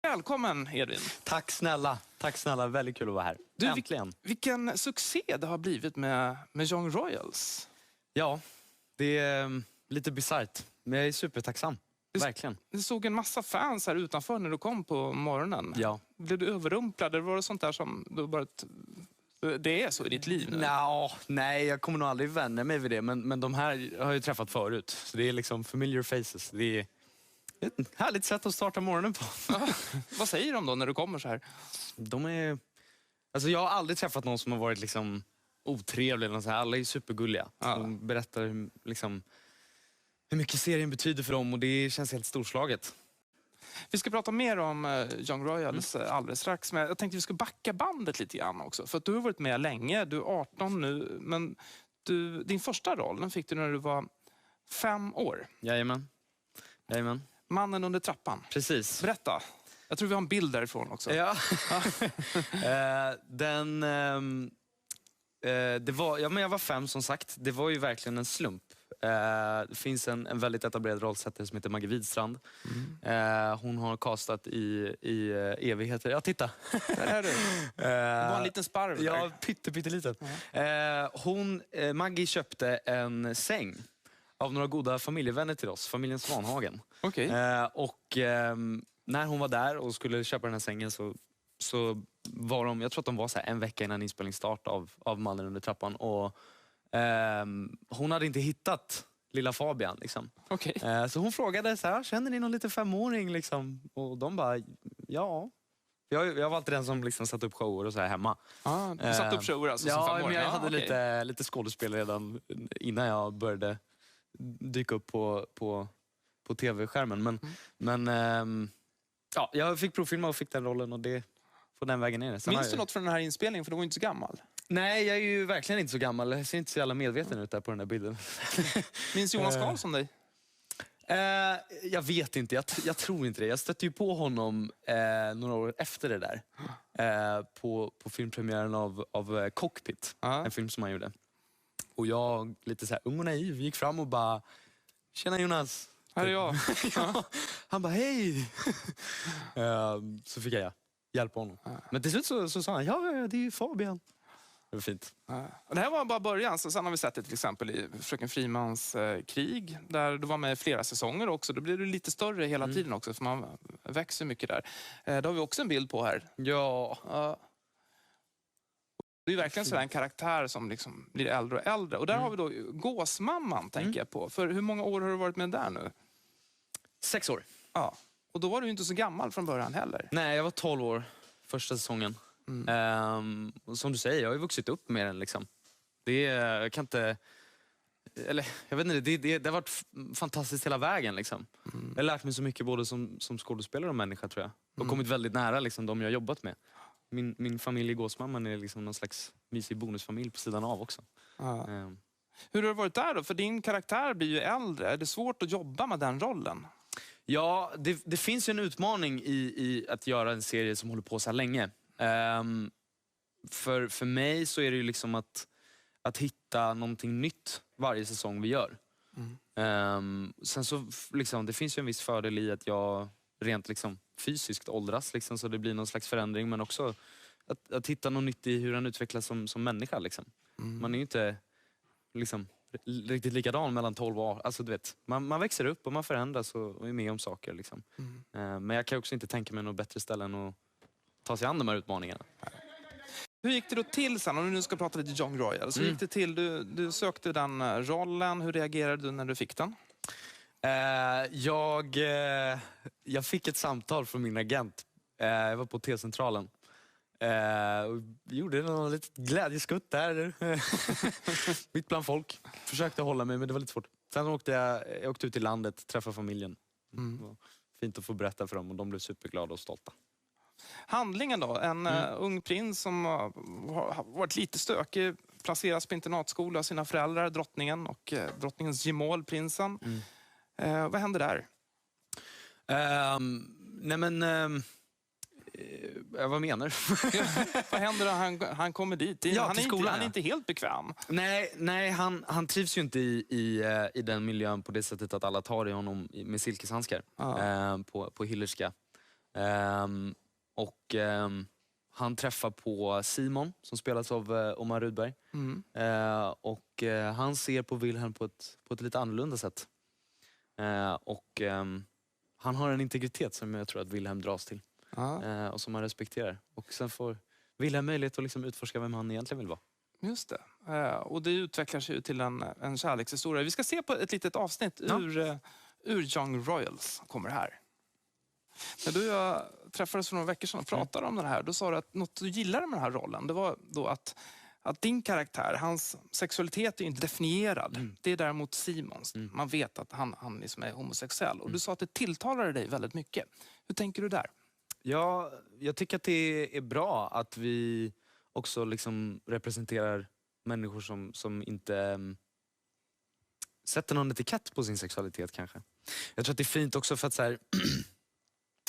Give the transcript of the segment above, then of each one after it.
Välkommen Edvin. Tack snälla, väldigt kul att vara här. Du, äntligen. Vilken succé det har blivit med Young Royals. Ja, det är lite bisarrt, men jag är supertacksam. Verkligen. Du såg en massa fans här utanför när du kom på morgonen. Ja. Blev du överrumplad? Var det sånt där som du bara... Det är så i ditt liv nu? Nej, jag kommer nog aldrig vänja mig vid det. Men de här har jag ju träffat förut. Så det är liksom familiar faces. Det är ett härligt sätt att starta morgonen på. Vad säger de då när du kommer så här? De är... Alltså jag har aldrig träffat någon som har varit liksom otrevlig eller något så här. Alla är supergulliga. Ja. De berättar liksom hur mycket serien betyder för dem och det känns helt storslaget. Vi ska prata mer om Young Royals alldeles strax. Men jag tänkte vi ska backa bandet lite grann också. För att du har varit med länge. Du är 18 nu. Men din första roll den fick du när du var 5 år. Jajamän. Mannen under trappan. Precis. Berätta. Jag tror vi har en bild därifrån också. Ja. Jag var 5 som sagt. Det var ju verkligen en slump. Det finns en väldigt etablerad rollsättare som heter Maggie Widstrand. Hon har castat i evigheter. Ja, titta. Där är du. Det var en liten sparv där. Ja, pytteliten. Maggie köpte en säng av några goda familjevänner till oss. Familjen Svanhagen. Okej. När hon var där och skulle köpa den här sängen så var de, jag tror att de var så här en vecka innan inspelningsstart av Mannen under trappan och hon hade inte hittat lilla Fabian liksom. Okej. Så hon frågade så här, känner ni någon liten 5-åring liksom? Och de bara, ja. Jag var alltid den som liksom satt upp shower och så här hemma. Du satt upp shower alltså som 5-åring? Ja, men jag hade lite skådespel redan innan jag började dyka upp på tv-skärmen. Men jag fick provfilma och fick den rollen och det på den vägen ner. Minns du något från den här inspelningen? För du var inte så gammal. Nej, jag är ju verkligen inte så gammal. Jag ser inte så jävla medveten ut där på den här bilden. Minns Jonas Karlsson dig? Jag vet inte. Jag tror inte det. Jag stötte ju på honom några år efter det där. På filmpremiären av Cockpit. En film som han gjorde. Och jag, lite så här ung och naiv, gick fram och bara, tjena Jonas. Här är jag. Han bara, hej. Så fick jag hjälpa honom. Men till slut så sa han, ja det är ju Fabian. Det var fint. Och det här var bara början. Så sen har vi sett det till exempel i Fröken Frimans krig. Där du var med i flera säsonger också. Då blir du lite större hela tiden också. För man växer mycket där. Det har vi också en bild på här. Ja. Det är verkligen sådär en karaktär som liksom blir äldre och äldre. Och där har vi då Gåsmamman tänker jag på. För hur många år har du varit med där nu? 6 år. Ja. Och då var du ju inte så gammal från början heller. Nej, jag var 12 år första säsongen. Som du säger, jag har ju vuxit upp med den liksom. Jag kan inte... Eller, jag vet inte, det har varit fantastiskt hela vägen liksom. Jag har lärt mig så mycket både som skådespelare och människa tror jag. Och kommit väldigt nära liksom, de jag har jobbat med. Min familj i Gåsmamman är liksom någon slags mysig bonusfamilj på sidan av också. Hur har det varit där då? För din karaktär blir ju äldre. Är det svårt att jobba med den rollen? Ja, det finns ju en utmaning i att göra en serie som håller på så här länge. För mig så är det ju liksom att hitta någonting nytt varje säsong vi gör. Sen så liksom, det finns ju en viss fördel i att jag rent liksom fysiskt åldras liksom, så det blir någon slags förändring, men också att hitta något nytt i hur han utvecklas som människa liksom. Man är ju inte liksom riktigt likadan mellan 12 år. Alltså du vet, man växer upp och man förändras och är med om saker liksom. Men jag kan också inte tänka mig något bättre ställe än att ta sig an de här utmaningarna. Hur gick det då till sen? Om du nu ska prata lite Young Royals. Så gick det till? Du sökte den rollen. Hur reagerade du när du fick den? Jag fick ett samtal från min agent. Jag var på T-centralen. Och gjorde någon litet glädjeskutt där. Mitt bland folk. Försökte hålla mig, men det var lite svårt. Sen åkte jag åkte ut i landet, träffade familjen. Det var fint att få berätta för dem och de blev superglada och stolta. Handlingen då? En ung prins som har varit lite stökig. Placeras på internatskola av sina föräldrar, drottningen och drottningens gemål, prinsen. Vad händer där? Vad menar du? Vad händer när han kommer dit? Han är inte helt bekväm. Nej, han trivs ju inte i den miljön på det sättet att alla tar i honom med silkeshandskar på Hillerska. Han träffar på Simon som spelas av Omar Rudberg. Han ser på Wilhelm på ett lite annorlunda sätt. Han har en integritet som jag tror att Wilhelm dras till. Och som han respekterar. Och sen får Wilhelm möjlighet att liksom utforska vem han egentligen vill vara. Just det. Och det utvecklar sig ju till en kärlekshistoria. Vi ska se på ett litet avsnitt ur Young Royals kommer här. När du och jag träffades för några veckor sedan och pratade om det här, då sa du att något du gillade med den här rollen, det var då att din karaktär, hans sexualitet är inte definierad. Det är däremot Simons. Man vet att han liksom är homosexuell. Och du sa att det tilltalade dig väldigt mycket. Hur tänker du där? Ja, jag tycker att det är bra att vi också liksom representerar människor som inte sätter någon etikett på sin sexualitet kanske. Jag tror att det är fint också för att så här,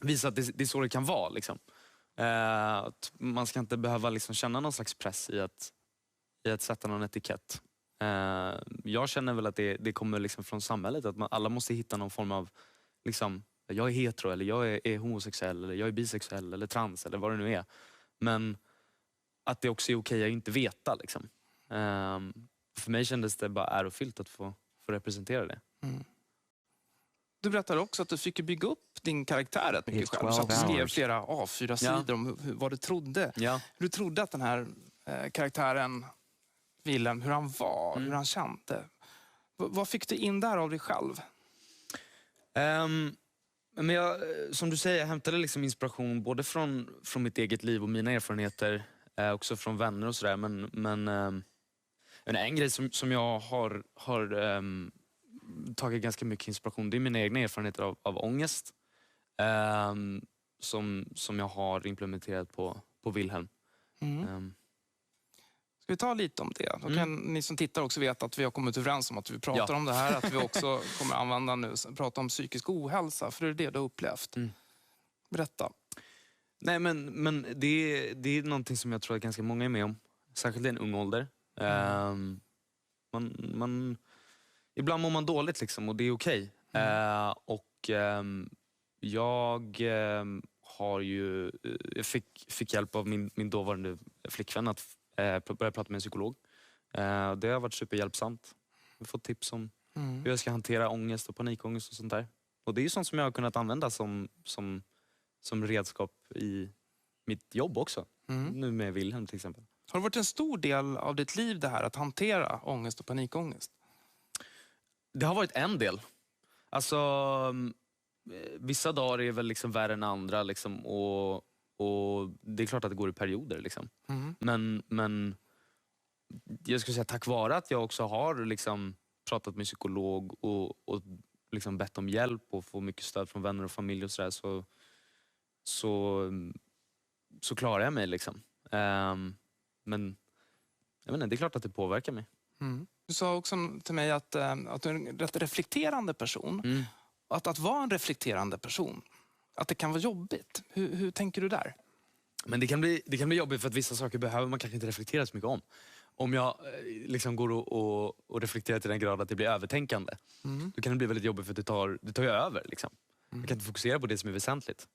visa att det är så det kan vara. Liksom. Att man ska inte behöva liksom känna någon slags press i att sätta någon etikett. Jag känner väl att det kommer liksom från samhället. Att alla måste hitta någon form av liksom, jag är hetero eller jag är homosexuell eller jag är bisexuell eller trans eller vad det nu är. Men att det också är okej att inte veta. Liksom. För mig kändes det bara ärofyllt att få representera det. Du berättade också att du fick bygga upp din karaktär rätt mycket själv. Så att du skrev flera A4-sidor om vad du trodde. Hur du trodde att den här karaktären, Wilhelm, hur han var, hur han kände. Vad fick du in där av dig själv? Men som du säger, jag hämtade liksom inspiration både från mitt eget liv och mina erfarenheter. Också från vänner och sådär. Men en grej som jag har tagit ganska mycket inspiration, det är mina egna erfarenheter av ångest. Som jag har implementerat på Wilhelm. Ska vi ta lite om det? Då kan ni som tittar också veta att vi har kommit överens om att vi pratar om det här. Att vi också kommer använda nu, prata om psykisk ohälsa. För det är det du har upplevt. Berätta. Nej, men det är någonting som jag tror att ganska många är med om. Särskilt i en ung ålder. Ibland mår man dåligt liksom, och det är okej. Jag fick hjälp av min dåvarande flickvän att börja prata med en psykolog. Det har varit superhjälpsamt. Jag har fått tips om hur jag ska hantera ångest och panikångest och sånt där. Och det är ju sånt som jag har kunnat använda som redskap i mitt jobb också. Nu med Wilhelm till exempel. Har det varit en stor del av ditt liv det här att hantera ångest och panikångest? Det har varit en del. Alltså, vissa dagar är väl liksom värre än andra. Liksom, och det är klart att det går i perioder. Liksom. Men jag skulle säga tack vare att jag också har liksom pratat med psykolog och liksom bett om hjälp och få mycket stöd från vänner och familj och sådär, så klarar jag mig. Liksom. Men jag vet inte, det är klart att det påverkar mig. Du sa också till mig att du är en rätt reflekterande person. Att vara en reflekterande person, att det kan vara jobbigt. Hur tänker du där? Men det kan bli jobbigt för att vissa saker behöver man kanske inte reflektera så mycket om. Om jag liksom går och reflekterar till den grad att det blir övertänkande, då kan det bli väldigt jobbigt för att det tar ju över. Liksom. Jag kan inte fokusera på det som är väsentligt.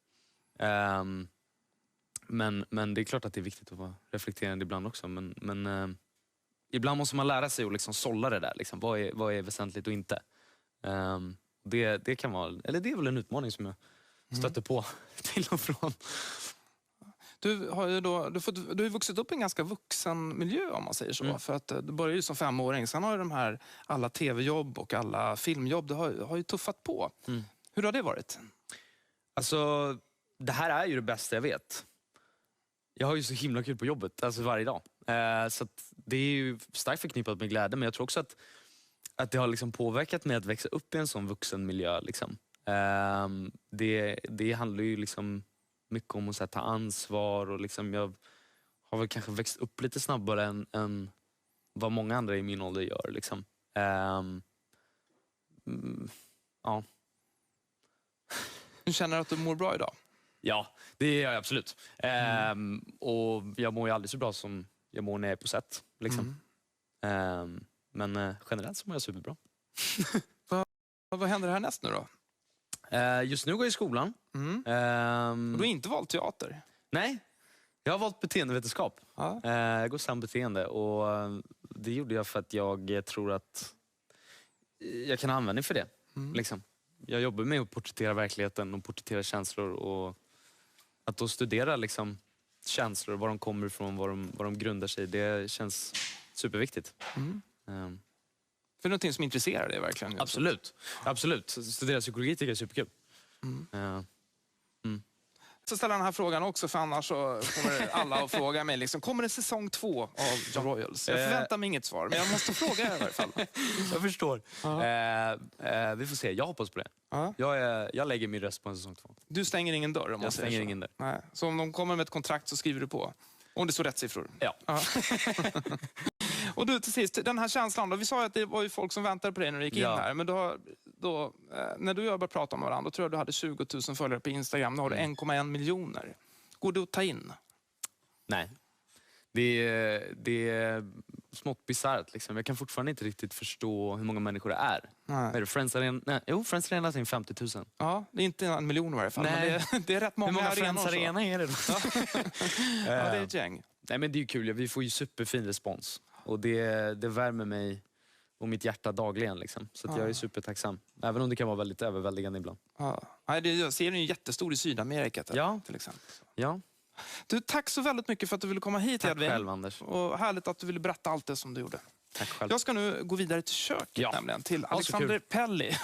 Men det är klart att det är viktigt att vara reflekterande ibland också. Men ibland måste man lära sig att liksom sålla det där. Liksom. Vad är väsentligt och inte? Det kan vara, eller det är väl en utmaning som jag stöter på till och från. Du har ju vuxit upp i en ganska vuxen miljö om man säger så. För att du började ju som 5-åring. Sen har ju de här alla tv-jobb och alla filmjobb, det har ju tuffat på. Hur har det varit? Alltså, det här är ju det bästa jag vet. Jag har ju så himla kul på jobbet, alltså varje dag. Så att det är ju starkt förknippat med glädje. Men jag tror också att det har liksom påverkat mig att växa upp i en sån vuxen miljö. Liksom. Det handlar ju liksom mycket om att ta ansvar. Och liksom jag har väl kanske växt upp lite snabbare än vad många andra i min ålder gör. Liksom. Ja. Du känner att du mår bra idag? Ja, det gör jag absolut. Och jag mår ju aldrig så bra som jag mår när jag är på set. Liksom. Men generellt så mår jag superbra. Vad händer härnäst nu då? Just nu går jag i skolan. Och du har inte valt teater? Nej, jag har valt beteendevetenskap. Ja. Jag går sambeteende och det gjorde jag för att jag tror att jag kan ha användning för det. Liksom. Jag jobbar med att porträttera verkligheten och porträttera känslor och att då studera liksom, känslor, var de kommer ifrån, var de grundar sig, det känns superviktigt. För någonting som intresserar dig verkligen? Absolut. Studera psykologi tycker jag är superkul. Så ställer den här frågan också, för annars så kommer alla att fråga mig liksom, kommer det säsong 2 av Young Royals? Jag förväntar mig inget svar, men jag måste fråga i alla fall. Jag förstår. Vi får se, jag hoppas på det. Jag lägger min röst på en säsong 2. Du stänger ingen dörr om man Jag säger stänger så. ingen dörr. Nej. Så om de kommer med ett kontrakt så skriver du på? Om det står rätt siffror? Ja. Och du, till sist, den här känslan då, vi sa att det var ju folk som väntade på dig när du gick in här, men när du och jag började prata om varandra, då tror jag du hade 20 000 följare på Instagram, nu har du 1,1 miljoner. Går det att ta in? Nej. Det är smått bisarrt. Liksom. Jag kan fortfarande inte riktigt förstå hur många människor det är. Är det Friends Arena är 50 000. Ja, det är inte 1 miljon i varje fall. Nej. Men det är rätt många arenor. Hur många Friends Arena är det då? Ja, det är ett gäng. Nej, men det är ju kul. Vi får ju superfin respons. Och det värmer mig och mitt hjärta dagligen. Liksom. Så att jag är supertacksam. Även om det kan vara väldigt överväldigande ibland. Ja. Jag ser den ju jättestor i Sydamerika till exempel. Ja. Du, tack så väldigt mycket för att du ville komma hit, Tack Edvin. själv, Anders. Och härligt att du ville berätta allt det som du gjorde. Tack själv. Jag ska nu gå vidare till köket, nämligen till så Alexander kul. Pelli.